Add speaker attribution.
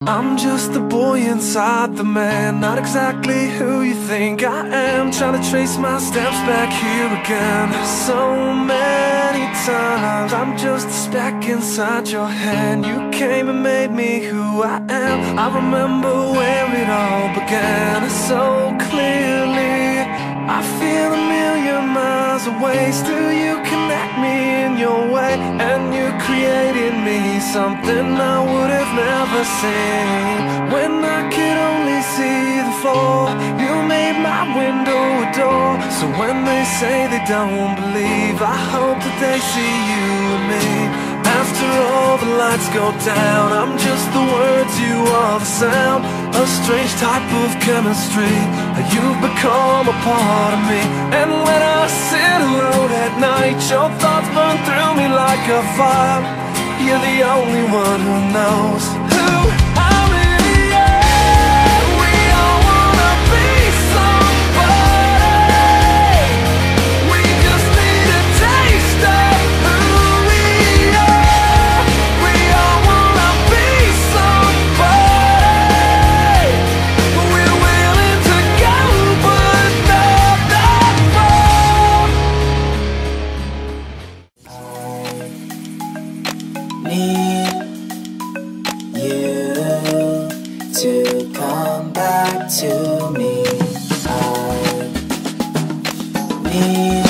Speaker 1: I'm just the boy inside the man, not exactly who you think I am. Trying to trace my steps back here again. So many times I'm just a speck inside your hand. You came and made me who I am. I remember where it all began so clearly. I feel a million miles away. Still you connect me in your way, and you created me something I would have never seen. When I could only see the floor, you made my window a door. So when they say they don't believe, I hope that they see you and me. After all the lights go down, I'm just the words, you are the sound. A strange type of chemistry, you've become a part of me. And when I sit alone at night, your thoughts burn through me like a fire. You're the only one who knows who I really am. We all wanna be somebody. We just need a taste of who we are. We all wanna be somebody. We're willing to go, but not that far.
Speaker 2: Need you to come back to me. I need